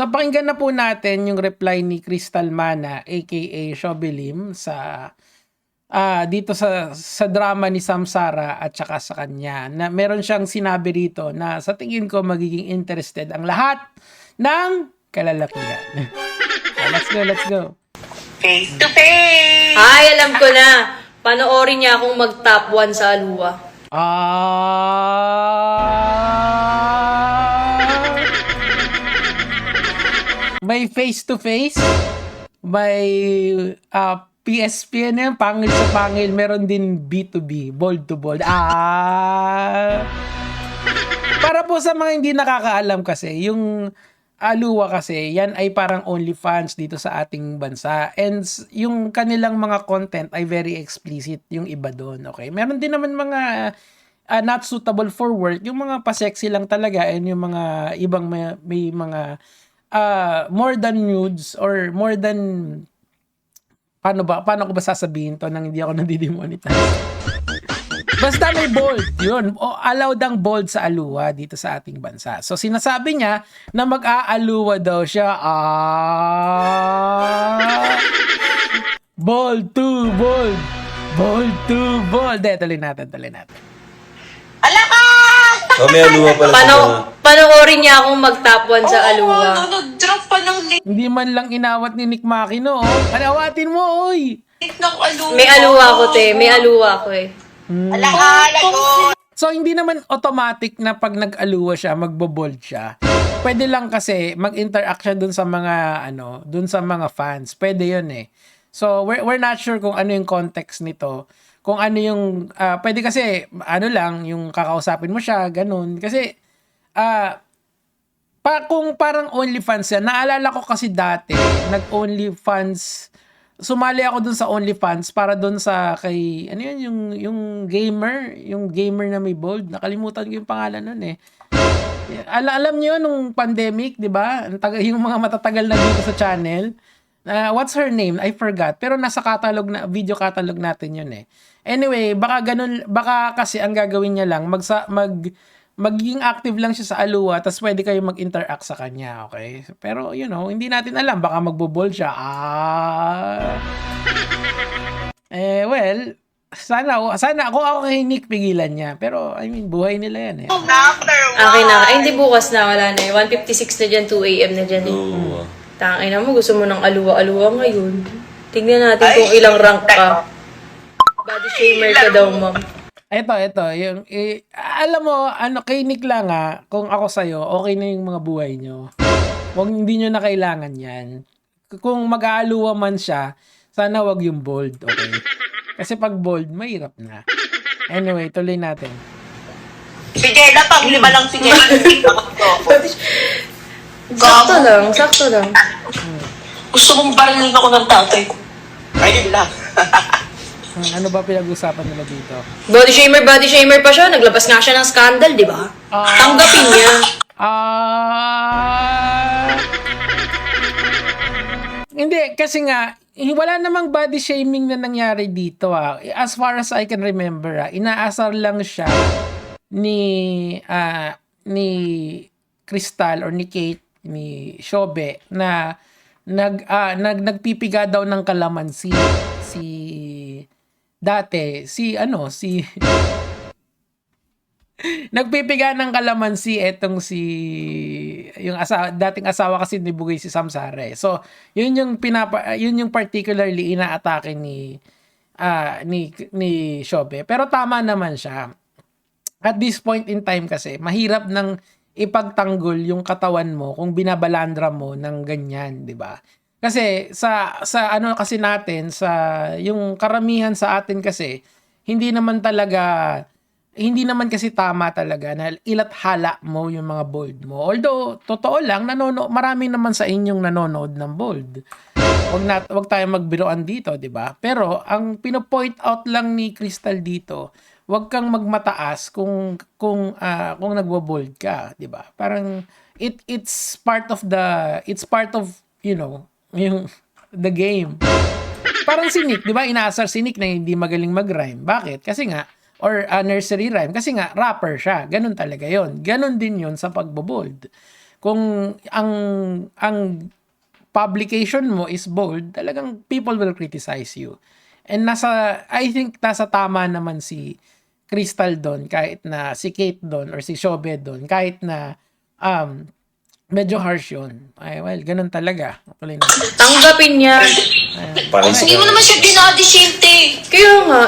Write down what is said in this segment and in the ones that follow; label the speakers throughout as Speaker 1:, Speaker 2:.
Speaker 1: So pakinggan na po natin yung reply ni Crystal Mana aka Shobelim sa dito sa drama ni Samsara at saka sa kanya. Na meron siyang sinabi rito na sa tingin ko magiging interested ang lahat ng kalalakihan. Let's go.
Speaker 2: Face to face!
Speaker 3: Ay, alam ko na. Panoorin niya akong mag-top 1 sa Alua.
Speaker 1: May face to face, may PSP na yan, pangil sa pangil, meron din B2B, bold to bold. Para po sa mga hindi nakakaalam kasi, yung Alua kasi, yan ay parang OnlyFans dito sa ating bansa. And yung kanilang mga content ay very explicit, yung iba doon. Okay? Meron din naman mga not suitable for work, yung mga pa-sexy lang talaga, and yung mga ibang may mga more than nudes or more than paano ko ba sasabihin to nang hindi ako nadidemonetize? Basta may bold, yun. O allowed ang bold sa Alua dito sa ating bansa. So sinasabi niya na mag-aaluwa daw siya. Bold to bold. Bold to bold. Tuloy natin.
Speaker 2: Ala ka!
Speaker 4: Oh, may Alua pala sa mga.
Speaker 3: Panoorin niya akong mag-top 1 sa Alua.
Speaker 2: Nag-drop pa ng link
Speaker 1: Hindi man lang inawat ni Nick Makino. Anawatin mo, oy!
Speaker 2: ng Alua.
Speaker 3: May Alua ko, te. May Alua ko eh.
Speaker 2: Ala ka, lagot!
Speaker 1: So, hindi naman automatic na pag nag-aluwa siya, magbo-bold siya. Pwede lang kasi mag-interact siya dun sa mga, dun sa mga fans. Pwede yun eh. So, we're not sure kung ano yung context nito. Kung ano yung, pwede kasi, lang, yung kakausapin mo siya, ganun. Kasi, kung parang OnlyFans yan, naalala ko kasi dati, nag-OnlyFans, sumali ako dun sa OnlyFans para dun sa kay yung gamer na may bold, nakalimutan ko yung pangalan nun eh. Alam niyo nung pandemic, 'di ba? Yung mga matatagal na dito sa channel. What's her name? I forgot. Pero nasa video catalog natin 'yun eh. Anyway, baka kasi ang gagawin niya lang magiging active lang siya sa Alua, tapos pwede kayo mag-interact sa kanya, okay? Pero, hindi natin alam. Baka magbo-ball siya. Well, sana kung ako kay Nick, pigilan niya. Pero, buhay nila yan eh.
Speaker 2: Number 1!
Speaker 3: Akin na. Ay, hindi bukas na. Wala na eh. 1:56 na dyan, 2 a.m. na dyan eh.
Speaker 4: Oo.
Speaker 3: Tangay na mo, gusto mo ng Alua-Alua ngayon. Tignan natin kung ilang rank ka. Body shamer ka daw, ma'am.
Speaker 1: Ito, alam mo, kay Nick lang kung ako sa'yo, okay na yung mga buhay nyo. Hindi nyo na kailangan yan. Kung mag-aaluwa man siya, sana wag yung bold, okay? Kasi pag bold, mahirap na. Anyway, tuloy natin.
Speaker 2: Si Jella, pang 5 lang si Jella.
Speaker 3: Sakto lang.
Speaker 2: Gusto kong barilin ako ng tatay ko. Ayun lang.
Speaker 1: Ano ba pinag-usapan nila dito?
Speaker 3: Body shamer pa siya. Naglabas nga siya ng scandal, di ba? Tanggapin niya.
Speaker 1: Hindi, kasi nga, wala namang body shaming na nangyari dito As far as I can remember inaasar lang siya ni Crystal or ni Kate, ni Shobe na nagpipiga daw ng kalamansi nagpipiga ng kalamansi yung dating asawa kasi ni Bugay si Samsara. So, yun yung particularly inaatake ni Shobe. Pero tama naman siya. At this point in time kasi, mahirap nang ipagtanggol yung katawan mo kung binabalandra mo ng ganyan, 'di ba? Kasi sa kasi natin, sa yung karamihan sa atin kasi hindi naman kasi tama talaga na ilathala mo yung mga bold mo. Although totoo lang, marami naman sa inyong nanonood ng bold. Wag tayo magbiruan dito, 'di ba? Pero ang pino-point out lang ni Crystal dito, wag kang magmataas kung nagwo-bold ka, 'di ba? Parang it's part of yung the game. Parang si Nick, 'di ba? Inaasar si Nick na hindi magaling mag-rhyme. Bakit? Kasi nga nursery rhyme kasi nga rapper siya. Ganun talaga 'yon. Ganun din 'yon sa pagbo-bold. kung ang publication mo is bold, talagang people will criticize you. And I think nasa tama naman si Crystal doon, kahit na si Kate doon or si Shobe doon, kahit na medyo harsh yun. Ay, well, ganun talaga. Tuloy na.
Speaker 3: Tanggapin niya.
Speaker 4: Parang
Speaker 2: Hindi mo naman siya binody shame, te.
Speaker 3: Kaya nga,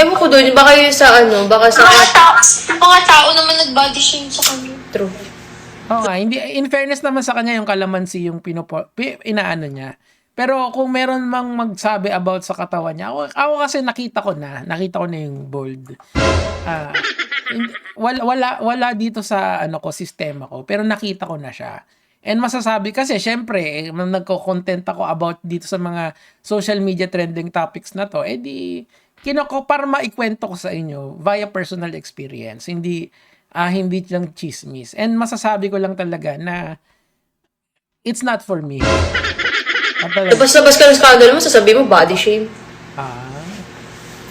Speaker 3: ewan ko doon, baka yun sa baka sa...
Speaker 2: Mga tao naman nag-body shame sa kanya.
Speaker 3: True.
Speaker 1: Oo nga, hindi, in fairness naman sa kanya, yung kalamansi yung inaano niya. Pero kung meron mang magsabi about sa katawan niya, ako kasi nakita ko na yung bold. Wala dito sa sistema ko, pero nakita ko na siya. And masasabi kasi, syempre, nagko-content ako about dito sa mga social media trending topics na to, para maikwento ko sa inyo via personal experience, hindi lang chismis. And masasabi ko lang talaga na it's not for me.
Speaker 3: Labas-labas ka ng scandal mo, sasabihin mo body shame.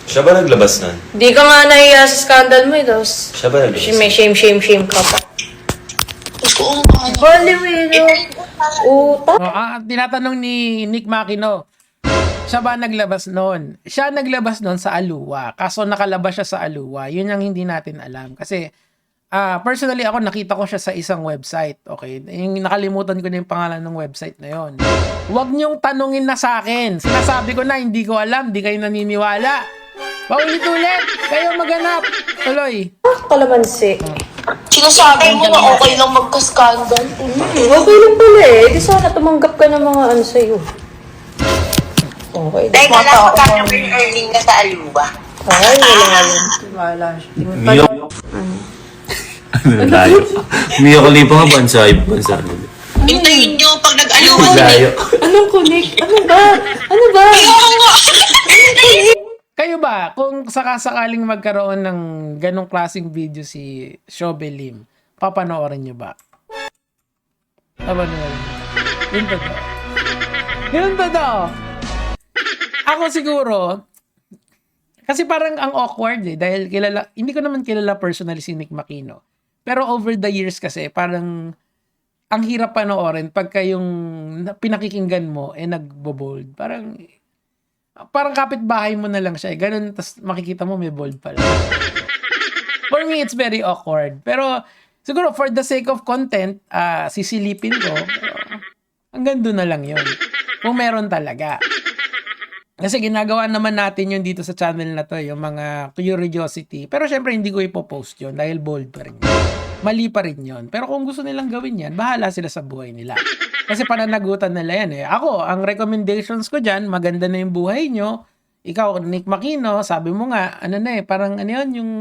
Speaker 4: Siya ba naglabas nun?
Speaker 3: Di ka nga nahiya sa scandal mo tapos
Speaker 4: Siya ba naglabas?
Speaker 3: may shame ka pa.
Speaker 2: Oo nga.
Speaker 3: Baliwino. Utak.
Speaker 1: Tinatanong ni Nick Makino, siya ba naglabas noon? Siya naglabas noon sa Aluwa. Kaso nakalabas siya sa Aluwa. Yun ang hindi natin alam. Kasi personally ako nakita ko siya sa isang website. Okay? Yung nakalimutan ko na yung pangalan ng website na yon. Huwag niyong tanungin na sa akin. Sinasabi ko na hindi ko alam. Di kayo naniniwala. Paulit-ulit. Kayo maghanap. Tuloy.
Speaker 3: Kalamansi.
Speaker 2: Sinasabi mo na okay lang magka-scandal.
Speaker 3: Okay lang pala eh. Di sana tumanggap ka ng mga sa'yo. Okay.
Speaker 2: Dahil ka lang magkano yung earning na sa Aluba.
Speaker 3: Ay, wala yun. Wala siya.
Speaker 4: Layo. Mio Khalifa nga bansa
Speaker 2: Hintayin nyo pag nag-aluwa.
Speaker 4: Layo.
Speaker 3: Anong connect? Ano ba?
Speaker 1: Kayo ba, kung sakasakaling magkaroon ng ganong klaseng video si Shobe Lim, papanoorin nyo ba? Papanoorin nyo. Yun totoo. Yun totoo. Ako siguro, kasi parang ang awkward dahil hindi ko naman kilala personally si Nick Makino. Pero over the years kasi, parang ang hirap panoorin pagka yung pinakikinggan mo nagbo-bold. Parang kapitbahay mo na lang siya. Ganun, tas makikita mo may bold pala. For me, it's very awkward. Pero siguro for the sake of content, sisilipin ko. Pero hanggang doon na lang yun. Kung meron talaga. Kasi ginagawa naman natin yun dito sa channel na to, yung mga curiosity. Pero syempre hindi ko ipopost yun dahil bold pa rin yun. Mali pa rin yun. Pero kung gusto nilang gawin yan, bahala sila sa buhay nila. Kasi pananagutan nila yan eh. Ako, ang recommendations ko dyan, maganda na yung buhay nyo. Ikaw, Nick Makino, sabi mo nga, parang yun, yung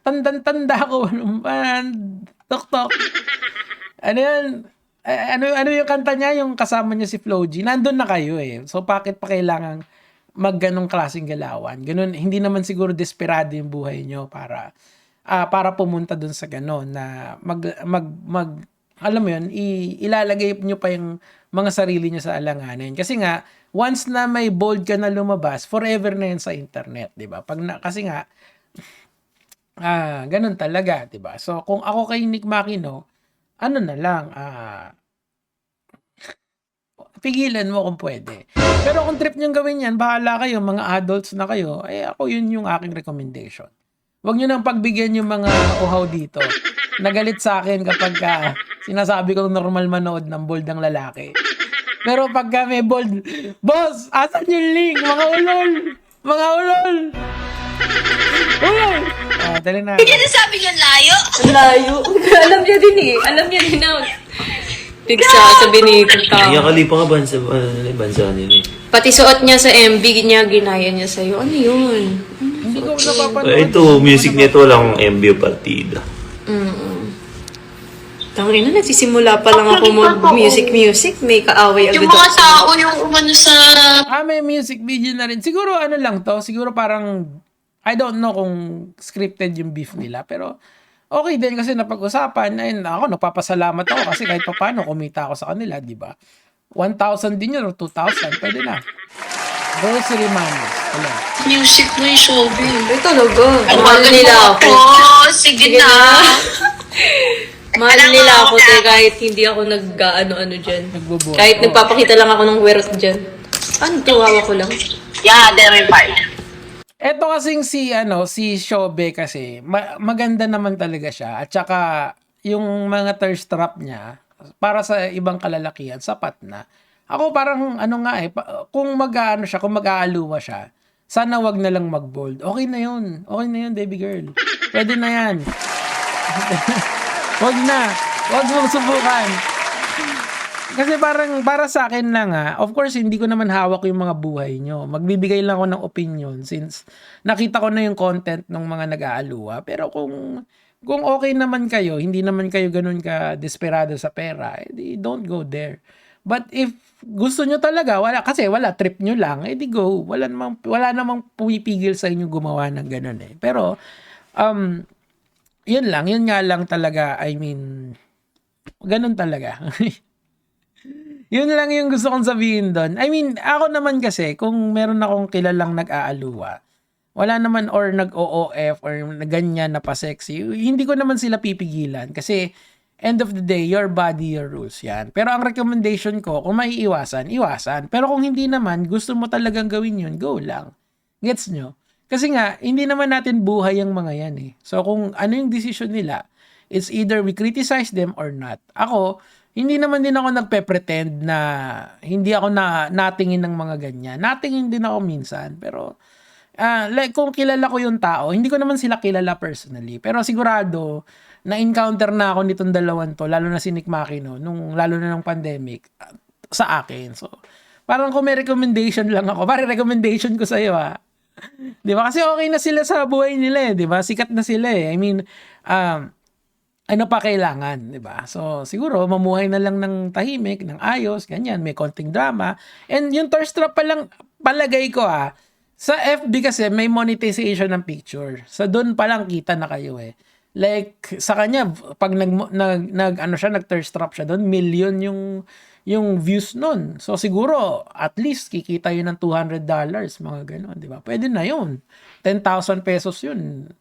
Speaker 1: tandang-tanda ko, tok-tok. Yun, ano yung kanta niya, yung kasama niya si Flo G, nandun na kayo eh. So, bakit pa kailangan magganong klaseng galawan? Ganun, hindi naman siguro desperado yung buhay nyo para pumunta dun sa ganon na alam mo yun, ilalagay nyo pa yung mga sarili nyo sa alanganin. Kasi nga, once na may bold ka na lumabas, forever na yun sa internet, di ba? Kasi nga, ganun talaga, di ba? So, kung ako kay Nick Makino, na lang, pigilan mo kung pwede. Pero kung trip niyong gawin yan, bahala kayo, mga adults na kayo, ako yun yung aking recommendation. Huwag nyo nang pagbigyan yung mga uhaw dito. Nagalit sa akin kapag sinasabi ko normal manood ng bold ng lalaki. Pero pagka may bold, boss, asan yung link? Mga ulol! Mga ulol! Ulol! Tali na.
Speaker 2: Hindi na sabi yung layo.
Speaker 3: Layo. Alam niya din eh. Alam niya din na. Pigsa sa binigong tao.
Speaker 4: Mio Khalifa nga bansa niya eh.
Speaker 3: Pati suot niya sa MV niya, ginaya niya sa'yo. Ano yun?
Speaker 1: Hindi ko napapanood.
Speaker 4: Ito, music nito lang MB partida.
Speaker 3: Tangina, nagsisimula pa lang ako mag-music. May kaaway agad.
Speaker 2: Yung mga tao yung umano sa...
Speaker 1: May music video na rin. Siguro lang to. Siguro parang, I don't know kung scripted yung beef nila. Pero okay din kasi napag-usapan. Ayun, ako, nagpapasalamat ako kasi kahit pa paano kumita ako sa kanila, di ba? 1,000 din yun or 2,000. Pwede na. Grocery money. Hello.
Speaker 2: Music mo yung showbiz.
Speaker 3: Ay, talaga.
Speaker 2: Ano
Speaker 3: Mahal nila ako.
Speaker 2: Sige na.
Speaker 3: Mahal nila ako, te, kahit hindi ako nag-ano-ano dyan.
Speaker 1: Nagbubuhat.
Speaker 3: Kahit nagpapakita lang ako ng werot dyan. Ano to, hawa ko lang.
Speaker 2: Yeah, then may part.
Speaker 1: Eto kasing si Shobe kasi, maganda naman talaga siya. At saka, yung mga thirst trap niya, para sa ibang kalalakihan, sapat na. Ako parang, kung mag-aano siya, kung mag-aaluwa siya, sana wag na lang mag-bold. Okay na yun. Okay na yun, baby girl. Pwede na yan. Wag na. Wag mong subukan. Kasi parang para sa akin lang of course hindi ko naman hawak yung mga buhay nyo. Magbibigay lang ako ng opinion since nakita ko na yung content ng mga nag-aaluwa. Pero kung okay naman kayo, hindi naman kayo ganun ka desperado sa pera, edi don't go there. But if gusto nyo talaga, kasi trip nyo lang, edi go. Wala namang pumipigil sa inyo gumawa ng ganun eh. Pero yun nga lang talaga, I mean, ganun talaga. Yun lang yung gusto kong sabihin doon. I mean, ako naman kasi, kung meron akong kilalang nag-aaluwa, wala naman or nag-OOF or ganyan na pa-sexy, hindi ko naman sila pipigilan. Kasi, end of the day, your body, your rules yan. Pero ang recommendation ko, kung maiiwasan, iwasan. Pero kung hindi naman, gusto mo talagang gawin yun, go lang. Gets nyo? Kasi nga, hindi naman natin buhay ang mga yan eh. So, kung ano yung decision nila, it's either we criticize them or not. Ako, hindi naman din ako nagpe-pretend na hindi ako natingin ng mga ganyan. Natingin din ako minsan. Pero, like kung kilala ko yung tao, hindi ko naman sila kilala personally. Pero sigurado, na-encounter na ako nitong dalawan to, lalo na si Nick Makino, lalo na nung pandemic, sa akin. So, parang kung may recommendation lang ako, parang recommendation ko sa'yo Di ba? Kasi okay na sila sa buhay nila di ba? Sikat na sila I mean, ano pa kailangan, di ba? So, siguro, mamuhay na lang ng tahimik, ng ayos, ganyan, may konting drama. And yung thirst trap pa lang, palagay ko sa FB kasi may monetization ng picture. So, doon pa lang kita na kayo Like, sa kanya, pag nag-thirst trap siya doon, million yung views nun. So, siguro, at least, kikita yun ng $200, mga gano'n, di ba? Pwede na yun. 10,000 pesos yun.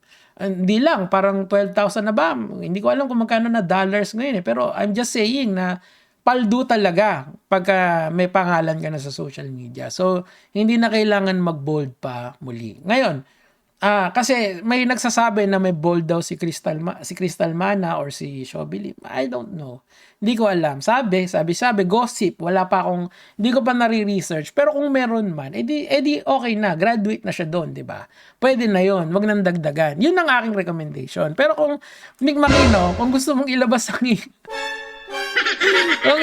Speaker 1: Hindi lang, parang 12,000 na ba? Hindi ko alam kung magkano na dollars ngayon Pero I'm just saying na paldo talaga pagka may pangalan ka na sa social media. So, hindi na kailangan mag-bold pa muli. Ngayon, kasi may nagsasabi na may bold daw si Crystal Mana or si Shobe. I don't know. Hindi ko alam. Sabi, gossip. Hindi ko pa nare-research. Pero kung meron man, edi okay na. Graduate na siya doon, di ba? Pwede na yon. Wag nang dagdagan. Yun ang aking recommendation. Pero kung Nick Makino, kung gusto mong ilabas ang kung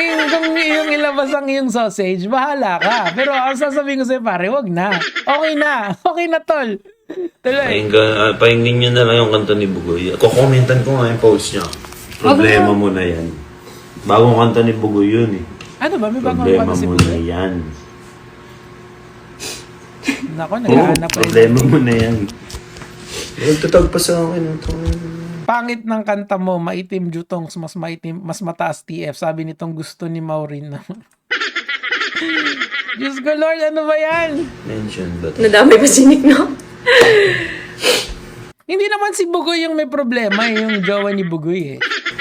Speaker 1: yung ilabas ang iyong sausage, bahala ka. Pero ang sasabihin ko sa'yo, pare, wag na. Okay na. Okay na, tol. Tuloy.
Speaker 4: Pakinggan nyo na lang yung kanta ni Bugoy. Kukomentan ko nga yung post niya. Problema mo na yan. Bagong kanta ni Bugoy yun
Speaker 1: Ano ba? May bagong
Speaker 4: Problema
Speaker 1: kanta si
Speaker 4: mo
Speaker 1: Bugoy?
Speaker 4: na yan.
Speaker 1: Nako, naghahanap pa
Speaker 4: Problema mo na yan. Nagtatag pa sa akin ito.
Speaker 1: Pangit ng kanta mo, maitim jutongs, mas maitim, mas mataas TF. Sabi nitong gusto ni Maureen naman. Diyos ko Lord, ano ba yan?
Speaker 4: Mention ba?
Speaker 3: Nadamay pa si Nick, no?
Speaker 1: Hindi naman si Bugoy yung may problema, yung jowa ni Bugoy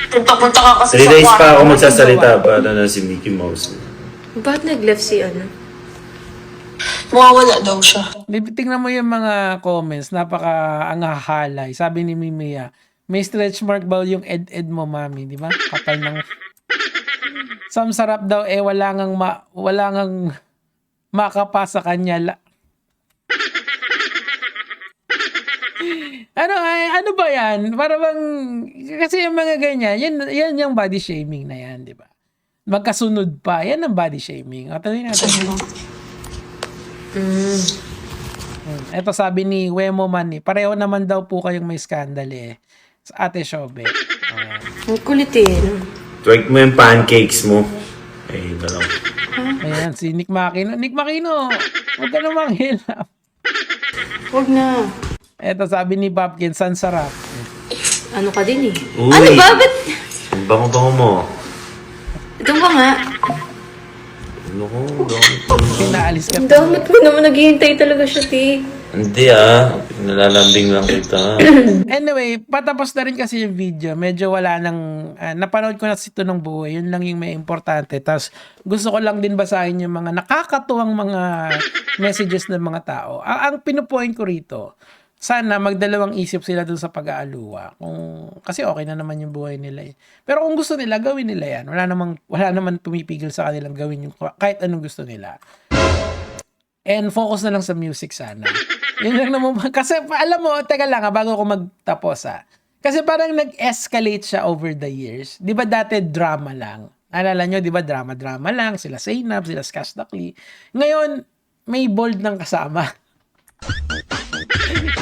Speaker 2: Punta ka kasi
Speaker 4: 3 days
Speaker 2: kwarto.
Speaker 4: pa ako magsasalita para na si Mickey Mouse.
Speaker 3: Ba't nag-left si
Speaker 2: Mawawala daw siya.
Speaker 1: Tingnan mo yung mga comments, napaka-angahalay. Sabi ni Mimia, may stretch mark ba yung ed-ed mo, mami? Di ba? Kapal ng... Samsarap daw, wala ngang makapa sa kanya. Ano ba yan? Para bang, kasi yung mga ganyan, yan yung body shaming na yan, di ba? Magkasunod pa, yan ang body shaming. O, tuloy natin. Ito sabi ni Wemo Man, pareho naman daw po kayong may scandal sa Ate Shobe.
Speaker 3: Ang kulit
Speaker 4: Twerk mo yung pancakes mo. Ay, dalaw.
Speaker 1: Ayan, si Nick Makino. Nick Makino, huwag ka namang hilap.
Speaker 3: Huwag na.
Speaker 1: Ito sabi ni Popkin, san sarap.
Speaker 3: Ano ka din
Speaker 4: Uy.
Speaker 3: Ano ba? Ba't?
Speaker 4: Ang bango-bango mo.
Speaker 3: Ito ba nga?
Speaker 4: Ano ko?
Speaker 1: Pinaalis ka.
Speaker 3: Ang damit mo naman, naghihintay talaga siya, Tik.
Speaker 4: Hindi nalalambing lang kita.
Speaker 1: Anyway, patapos na rin kasi yung video. Medyo wala nang, napanood ko na si Tunong Buhay. Yun lang yung may importante. Tapos gusto ko lang din basahin yung mga nakakatuwang mga messages ng mga tao. Ang pinupoint ko rito, sana magdalawang isip sila dun sa pag-aaluwa. Kasi okay na naman yung buhay nila eh. Pero kung gusto nila, gawin nila yan. Wala naman pumipigil sa kanilang gawin yung kahit anong gusto nila. And focus na lang sa music sana. Yun lang naman. Kasi alam mo, teka lang bago ako magtapos Kasi parang nag-escalate siya over the years. Di ba dati drama lang? Alala nyo, di ba drama lang? Sila Zainab, sila Skash Dakli. Ngayon, may bold ng kasama.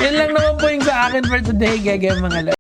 Speaker 1: Yun lang naman po yung sa akin for today, mga